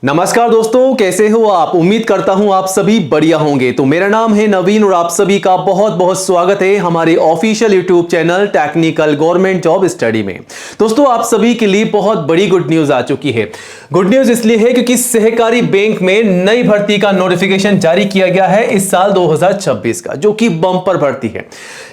नमस्कार दोस्तों, कैसे हो आप। उम्मीद करता हूं आप सभी बढ़िया होंगे। तो मेरा नाम है नवीन और आप सभी का बहुत बहुत स्वागत है हमारे official YouTube channel technical government job study में। दोस्तों, आप सभी के लिए बहुत बड़ी गुड न्यूज आ चुकी है। गुड न्यूज इसलिए है क्योंकि सहकारी बैंक में नई भर्ती का नोटिफिकेशन जारी किया गया है इस साल 2026 का, जो कि बम्पर भर्ती है।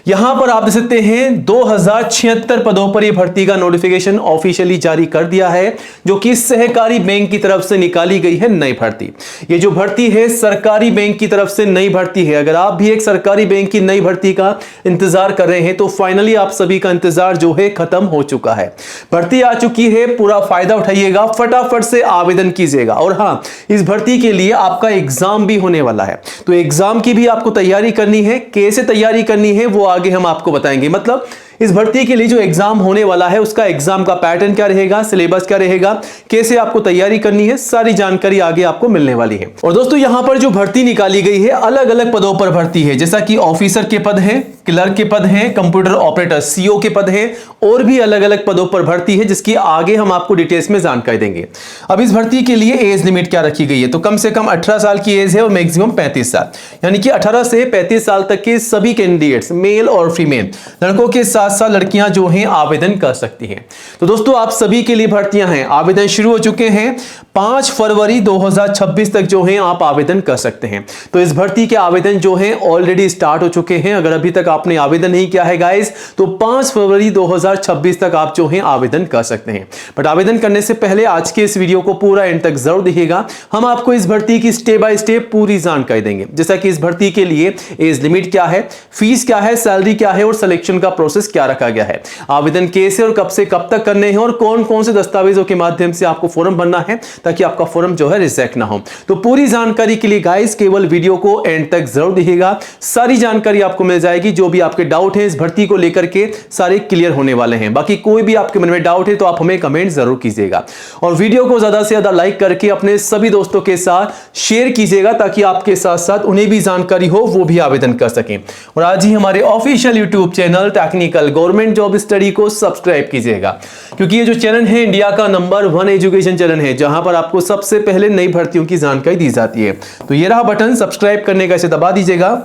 यहां पर आप देख सकते हैं 2076 पदों पर यह भर्ती का नोटिफिकेशन ऑफिशियली जारी कर दिया है, जो कि सहकारी बैंक की तरफ से निकाली गई है नई भर्ती। ये जो भर्ती है सरकारी बैंक की तरफ से नई भर्ती है। अगर आप भी एक सरकारी बैंक की नई भर्ती का इंतजार कर रहे हैं तो फाइनली आप सभी का इंतजार जो है खत्म हो चुका है। भर्ती आ चुकी है, पूरा फायदा उठाइएगा, फटाफट से आवेदन कीजिएगा। और हां, इस भर्ती के लिए आपका एग्जाम भी होने वाला है, तो एग्जाम की भी आपको तैयारी करनी है। कैसे तैयारी करनी है वो आगे हम आपको बताएंगे। मतलब इस भर्ती के लिए जो एग्जाम होने वाला है उसका एग्जाम का पैटर्न क्या रहेगा, सिलेबस क्या रहेगा, कैसे आपको तैयारी करनी है, सारी जानकारी आगे आपको मिलने वाली है। और दोस्तों, यहां पर जो भर्ती निकाली गई है अलग अलग पदों पर भर्ती है, जैसा कि ऑफिसर के पद हैं, क्लर्क के पद हैं, कंप्यूटर ऑपरेटर सीओ के पद हैं, और भी अलग अलग पदों पर भर्ती है, जिसकी आगे हम आपको डिटेल्स में जानकारी देंगे। अब इस भर्ती के लिए एज लिमिट क्या रखी गई है, तो कम से कम 18 साल की एज है और मैक्सिमम 35 साल, यानी कि 18 से 35 साल तक के सभी कैंडिडेट्स, मेल और फीमेल, लड़कों के साथ साथ लड़कियां जो हैं आवेदन कर सकती हैं। तो दोस्तों, आप सभी के लिए भर्तियां हैं, आवेदन शुरू हो चुके हैं। 5 फरवरी 2026 तक जो हैं आप आवेदन कर सकते हैं। तो इस भर्ती के आवेदन जो हैं ऑलरेडी स्टार्ट हो चुके हैं। अगर अभी तक आपने आवेदन नहीं किया है गाइस, तो 5 फरवरी 2026 तक आप जो हैं आवेदन कर सकते हैं। बट आवेदन करने से पहले आज के इस वीडियो को पूरा एंड तक जरूर देखिएगा। हम आपको इस भर्ती की स्टेप बाय स्टेप पूरी जानकारी देंगे, जैसा कि इस भर्ती के लिए एज लिमिट क्या है, फीस क्या है, सैलरी क्या है और सिलेक्शन का प्रोसेस क्या रखा गया है, आवेदन कैसे और कब से कब तक करने हैं और कौन कौन से दस्तावेजों के माध्यम से आपको फॉर्म भरना है ताकि आपका फॉर्म जो है रिजेक्ट ना हो। तो पूरी जानकारी के लिए गाइस केवल वीडियो को एंड तक जरूर देखिएगा। सारी जानकारी आपको मिल जाएगी। जो भी आपके डाउट है इस भर्ती को लेकर के सारे क्लियर होने वाले हैं। बाकी कोई भी आपके मन में डाउट है तो आप हमें कमेंट जरूर कीजिएगा और वीडियो को ज्यादा से ज्यादा लाइक करके अपने सभी दोस्तों के साथ शेयर कीजिएगा ताकि आपके साथ साथ उन्हें भी जानकारी हो, वो भी आवेदन कर सकें। और आज ही हमारे official YouTube channel technical government job study को सब्सक्राइब कीजिएगा, क्योंकि ये जो चैनल है इंडिया का नंबर 1 एजुकेशन चैनल है, जहां पर आपको सबसे पहले नई भर्तियों की जानकारी दी जाती है। तो ये रहा बटन सब्सक्राइब करने का, इसे दबा दीजिएगा।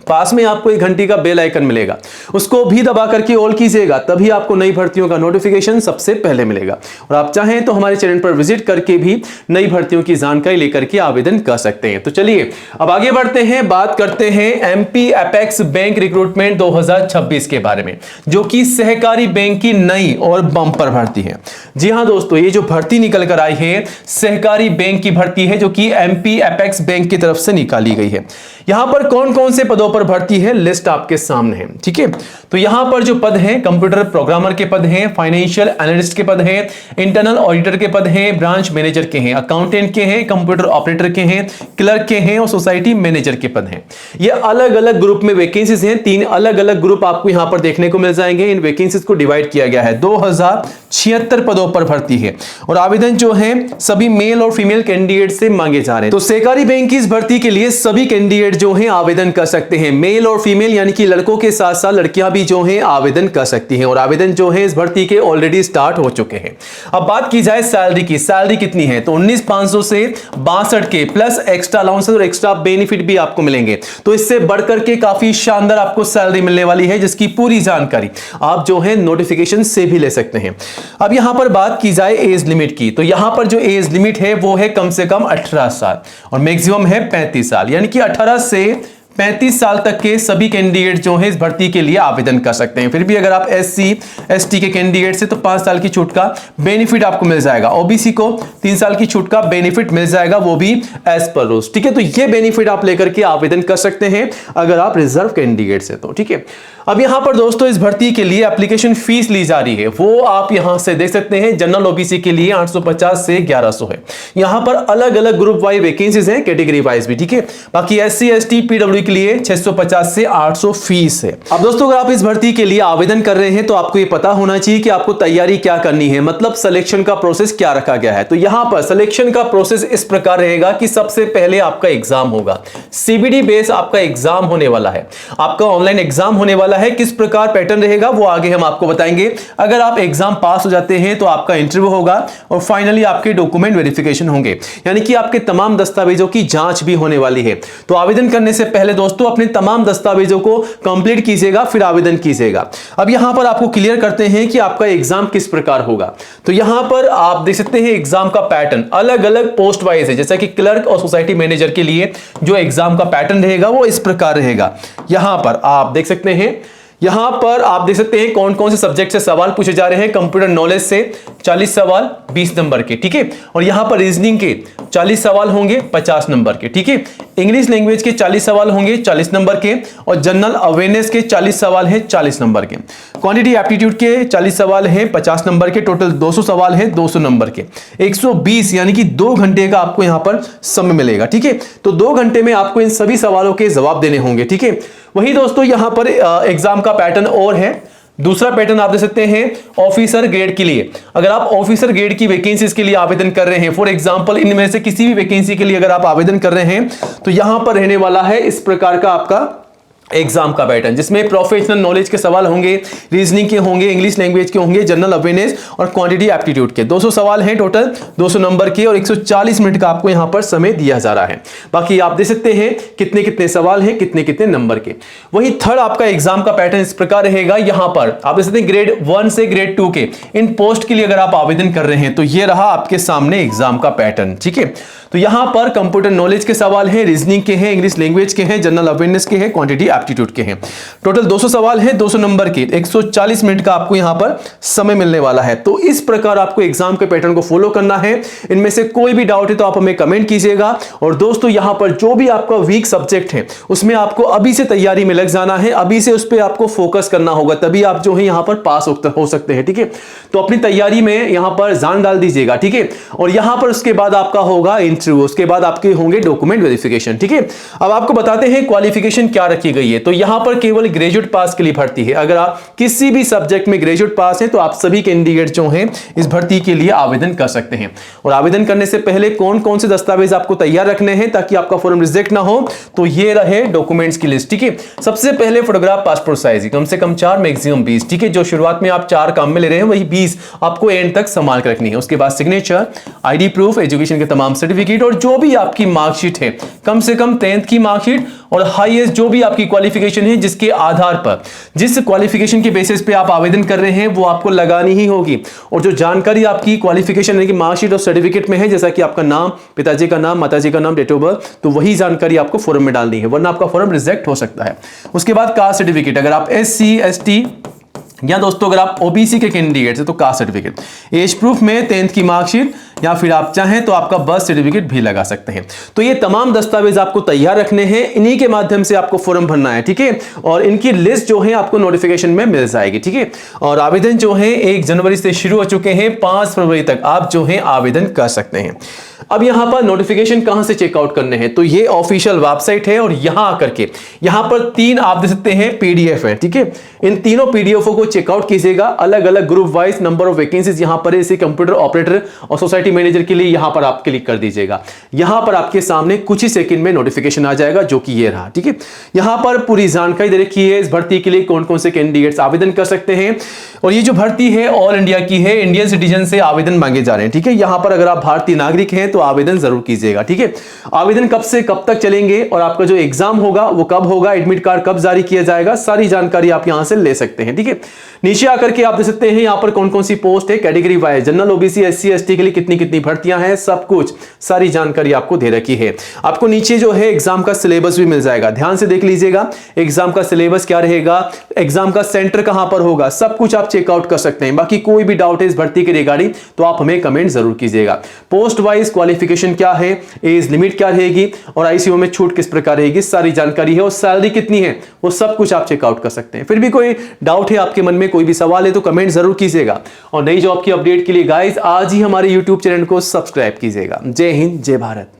पास में आपको एक घंटी का बेल आइकन मिलेगा, उसको भी दबा करके ऑल कीजिएगा, तभी आपको नई भर्तियों का नोटिफिकेशन सबसे पहले मिलेगा। और आप चाहें तो हमारे चैनल पर विजिट करके भी नई भर्तियों की जानकारी लेकर के आवेदन कर सकते हैं। तो चलिए अब आगे बढ़ते हैं, बात करते हैं एमपी एपेक्स बैंक रिक्रूटमेंट 2026 के बारे में, जो कि सहकारी बैंक की नई और बम्पर भर्ती है। जी हां दोस्तों, ये जो भर्ती निकल कर आई है सहकारी बैंक की भर्ती है, जो कि एमपी एपेक्स बैंक की तरफ से निकाली गई है। यहां पर कौन कौन से पदों पर भर्ती है लिस्ट आपके सामने है, ठीक है। तो यहां पर जो पद हैं, कंप्यूटर प्रोग्रामर के पद हैं, फाइनेंशियल एनालिस्ट के पद हैं, इंटरनल ऑडिटर के पद हैं, ब्रांच मैनेजर के हैं, अकाउंटेंट के हैं, कंप्यूटर ऑपरेटर के हैं, क्लर्क के हैं और सोसाइटी मैनेजर के पद हैं। ये अलग अलग ग्रुप में वैकेंसीज हैं। 3 अलग अलग ग्रुप आपको यहां पर देखने को मिल जाएंगे। इन वैकेंसीज को डिवाइड किया गया है। 2076 पदों पर भर्ती है और आवेदन जो है सभी मेल और फीमेल कैंडिडेट से मांगे जा रहे हैं। तो सहकारी बैंक की इस भर्ती के लिए सभी कैंडिडेट जो हैं आवेदन कर सकते हैं, मेल और फीमेल, यानी कि लड़कों के साथ साथ लड़कियां भी जो हैं आवेदन कर सकती हैं। और आवेदन जो है इस भर्ती के ऑलरेडी स्टार्ट हो चुके हैं। अब बात की जाए सैलरी की, सैलरी कितनी है, तो 19,500 से 62 के प्लस एक्स्ट्रा अलाउंसेस और एक्स्ट्रा बेनिफिट भी आपको मिलेंगे। तो इससे बढ़कर के काफी शानदार आपको सैलरी मिलने वाली है, जिसकी पूरी जानकारी आप जो है नोटिफिकेशन से भी ले सकते हैं। अब यहां पर बात की जाए एज लिमिट की, तो यहां पर जो एज लिमिट है वो है कम से कम 18 साल और मैक्सिमम है 35 साल, यानी कि 18 से 35 साल तक के सभी कैंडिडेट जो हैं इस भर्ती के लिए आवेदन कर सकते हैं। फिर भी अगर आप एससी एसटी के कैंडिडेट से तो 5 साल की छूट का बेनिफिट आपको मिल जाएगा। ओबीसी को 3 साल की छूट का बेनिफिट मिल जाएगा, वो भी एज पर रूल्स, ठीक है। तो ये बेनिफिट आप लेकर के आवेदन कर सकते हैं अगर आप रिजर्व कैंडिडेट से, तो ठीक है। अब यहां पर दोस्तों इस भर्ती के लिए एप्लीकेशन फीस ली जा रही है, वो आप यहां से देख सकते हैं। जनरल ओबीसी के लिए 850 से 1100 है। यहां पर अलग अलग ग्रुप वाइज वैकेंसीज हैं, कैटेगरी वाइज भी, ठीक है। बाकी एससी एसटी पीडब्ल्यू के लिए 650 से 800 फीस है। अब दोस्तों अगर आप इस भर्ती के लिए आवेदन कर रहे हैं तो आपको ये पता होना चाहिए कि आपको तैयारी क्या करनी है, मतलब सिलेक्शन का प्रोसेस क्या रखा गया है। तो यहां पर सिलेक्शन का प्रोसेस इस प्रकार रहेगा कि सबसे पहले आपका एग्जाम होगा, सीबीडी बेस आपका एग्जाम होने वाला है, आपका ऑनलाइन एग्जाम होने वाला है। किस प्रकार पैटर्न रहेगा वो आगे हम आपको बताएंगे। अगर आप एग्जाम पास हो जाते हैं तो आपका इंटरव्यू होगा और फाइनली आपके डॉक्यूमेंट वेरिफिकेशन होंगे, यानी कि आपके तमाम दस्तावेजों की जांच भी होने वाली है। तो आवेदन करने से पहले दोस्तों अपने तमाम दस्तावेजों को कंप्लीट कीजिएगा, फिर आवेदन कीजिएगा। अब यहां पर आपको क्लियर करते हैं कि आपका एग्जाम किस प्रकार होगा। तो यहां पर आप देख सकते हैं एग्जाम का पैटर्न अलग अलग पोस्ट वाइज है, जैसा कि क्लर्क और सोसाइटी मैनेजर के लिए जो एग्जाम का पैटर्न रहेगा वो इस प्रकार रहेगा। यहां पर आप देख सकते हैं, यहां पर आप देख सकते हैं कौन कौन से सब्जेक्ट से सवाल पूछे जा रहे हैं। कंप्यूटर नॉलेज से 40 सवाल 20 नंबर के, ठीक है। और यहां पर रीजनिंग के 40 सवाल होंगे 50 नंबर के, ठीक है। इंग्लिश लैंग्वेज के 40 सवाल होंगे 40 नंबर के और जनरल अवेयरनेस के 40 सवाल हैं 40 नंबर के। क्वांटिटी एप्टीट्यूड के 40 सवाल हैं 50 नंबर के। टोटल 200 सवाल हैं 200 नंबर के। 120 यानी कि 2 घंटे का आपको यहां पर समय मिलेगा, ठीक है। तो 2 घंटे में आपको इन सभी सवालों के जवाब देने होंगे, ठीक है। वही दोस्तों यहां पर एग्जाम का पैटर्न और है। दूसरा पैटर्न आप देख सकते हैं ऑफिसर ग्रेड के लिए। अगर आप ऑफिसर ग्रेड की वैकेंसीज के लिए आवेदन कर रहे हैं, फॉर एग्जांपल इनमें से किसी भी वैकेंसी के लिए अगर आप आवेदन कर रहे हैं तो यहां पर रहने वाला है इस प्रकार का आपका एग्जाम का पैटर्न, जिसमें प्रोफेशनल नॉलेज के सवाल होंगे, रीजनिंग के होंगे, इंग्लिश लैंग्वेज के होंगे, जनरल अवेयरनेस और क्वांटिटी एप्टीट्यूड के। 200 सवाल हैं टोटल 200 नंबर के और 140 मिनट का आपको यहां पर समय दिया जा रहा है। बाकी आप देख सकते हैं कितने कितने सवाल हैं, कितने कितने नंबर के। वही थर्ड आपका एग्जाम का पैटर्न इस प्रकार रहेगा। यहां पर आप देख सकते हैं ग्रेड 1 से ग्रेड 2 के इन पोस्ट के लिए अगर आप आवेदन कर रहे हैं तो ये रहा आपके सामने एग्जाम का पैटर्न, ठीक है। तो यहां पर कंप्यूटर नॉलेज के सवाल हैं, रीजनिंग के हैं, इंग्लिश लैंग्वेज के हैं, जनरल अवेयरनेस के हैं, क्वांटिटी एप्टीट्यूड के हैं। टोटल 200 सवाल हैं 200 नंबर के। 140 मिनट का आपको यहां पर समय मिलने वाला है। तो इस प्रकार आपको एग्जाम के पैटर्न को फॉलो करना है। इनमें से कोई भी डाउट है तो आप हमें कमेंट कीजिएगा। और दोस्तों यहां पर जो भी आपका वीक सब्जेक्ट है उसमें आपको अभी से तैयारी में लग जाना है, अभी से उस पर आपको फोकस करना होगा, तभी आप जो है यहां पर पास हो सकते हैं, ठीक है। तो अपनी तैयारी में यहां पर जान डाल दीजिएगा, ठीक है। और यहां पर उसके बाद आपका होगा इंटरव्यू, उसके बाद आपके होंगे डॉक्यूमेंट वेरिफिकेशन, ठीक है। अब आपको बताते हैं क्वालिफिकेशन क्या रखी गई है। तो यहां पर केवल ग्रेजुएट पास के लिए भर्ती है। अगर आप किसी भी सब्जेक्ट में ग्रेजुएट पास हैं तो आप सभी कैंडिडेट जो हैं इस भर्ती के लिए आवेदन कर सकते हैं। और आवेदन करने से पहले कौन कौन से दस्तावेज आपको तैयार रखने हैं ताकि आपका फॉर्म रिजेक्ट ना हो, तो ये रहे डॉक्यूमेंट्स की लिस्ट, ठीक है। सबसे पहले फोटोग्राफ पासपोर्ट साइज कम से कम 4 मैक्सिमम 20, ठीक है। जो शुरुआत में आप 4 काम में ले रहे हैं वही 20 आपको एंड तक संभाल कर रखनी है। उसके बाद सिग्नेचर, आईडी प्रूफ, एजुकेशन के तमाम सर्टिफिकेट और जो भी आपकी मार्कशीट है, कम से कम 10th की मार्कशीट और हाईएस्ट जो भी आपकी क्वालिफिकेशन है, जिसके आधार पर, जिस क्वालिफिकेशन के बेसिस पे आप आवेदन कर रहे हैं वो आपको लगानी ही होगी। और जो जानकारी आपकी क्वालिफिकेशन यानी कि मार्कशीट और सर्टिफिकेट में है, जैसा कि आपका नाम, पिताजी का नाम, माताजी का नाम, डेट ऑफ बर्थ, तो वही जानकारी आपको फॉर्म में डालनी है, वरना आपका फॉर्म रिजेक्ट हो सकता है। उसके बाद कास्ट सर्टिफिकेट, अगर आप SC ST या दोस्तों अगर आप OBC के कैंडिडेट हैं तो कास्ट सर्टिफिकेट, एज प्रूफ में 10th की मार्कशीट या फिर आप चाहें तो आपका बर्थ सर्टिफिकेट भी लगा सकते हैं। तो ये तमाम दस्तावेज आपको तैयार रखने हैं, इन्हीं के माध्यम से आपको फॉर्म भरना है, ठीक है। और इनकी लिस्ट जो है आपको नोटिफिकेशन में मिल जाएगी, ठीक है। और आवेदन जो है 1 जनवरी से शुरू हो चुके हैं, 5 फरवरी तक आप जो है आवेदन कर सकते हैं। अब यहां पर नोटिफिकेशन कहां से चेकआउट करने हैं, तो ये ऑफिशियल वेबसाइट है और यहां आकर के यहां पर 3 आप देख सकते हैं PDF है, ठीक है। इन तीनों PDF को चेकआउट कीजिएगा, अलग अलग group wise number of vacancies यहां पर इसे कंप्यूटर ऑपरेटर और सोसाइटी मैनेजर के लिए यहां पर आप क्लिक कर दीजिएगा। यहां पर आपके सामने कुछ ही सेकंड में नोटिफिकेशन आ जाएगा, जो कि ये रहा, ठीक है। यहां पर पूरी जानकारी दे रखी है इस भर्ती के लिए कौन कौन से कैंडिडेट्स आवेदन कर सकते हैं। और ये जो भर्ती है ऑल इंडिया की है, इंडियन सिटीजन से आवेदन मांगे जा रहे हैं, ठीक है। यहां पर अगर आप भारतीय नागरिक हैं तो आवेदन जरूर कीजिएगा, ठीक है। आवेदन कब से कब तक चलेंगे और आपका जो एग्जाम होगा वो कब होगा, एडमिट कार्ड कब जारी किया जाएगा, सारी जानकारी आप यहां से ले सकते हैं, ठीक है। नीचे आकर के आप देख सकते हैं यहां पर कौन कौन सी पोस्ट है, category wise, general, OBC, SC ST के लिए कितनी कितनी भर्तियां हैं, सब कुछ सारी जानकारी आपको दे रखी है। आपको नीचे जो है एग्जाम का सिलेबस भी मिल जाएगा, ध्यान से देख लीजिएगा एग्जाम का सिलेबस क्या रहेगा, एग्जाम का सेंटर कहां पर होगा, सब कुछ आप चेकआउट कर सकते हैं। बाकी कोई भी डाउट है इस भर्ती के रिगार्डिंग तो आप हमें कमेंट जरूर कीजिएगा। पोस्ट वाइज क्वालिफिकेशन क्या है, एज लिमिट क्या रहेगी और ICU में छूट किस प्रकार रहेगी, सारी जानकारी है। और सैलरी कितनी है वो सब कुछ आप चेकआउट कर सकते हैं। फिर भी कोई डाउट है आपके मन में, कोई भी सवाल है तो कमेंट जरूर कीजिएगा। और नई जॉब की अपडेट के लिए गाइस आज ही हमारे YouTube चैनल को सब्सक्राइब कीजिएगा। जय हिंद, जय भारत।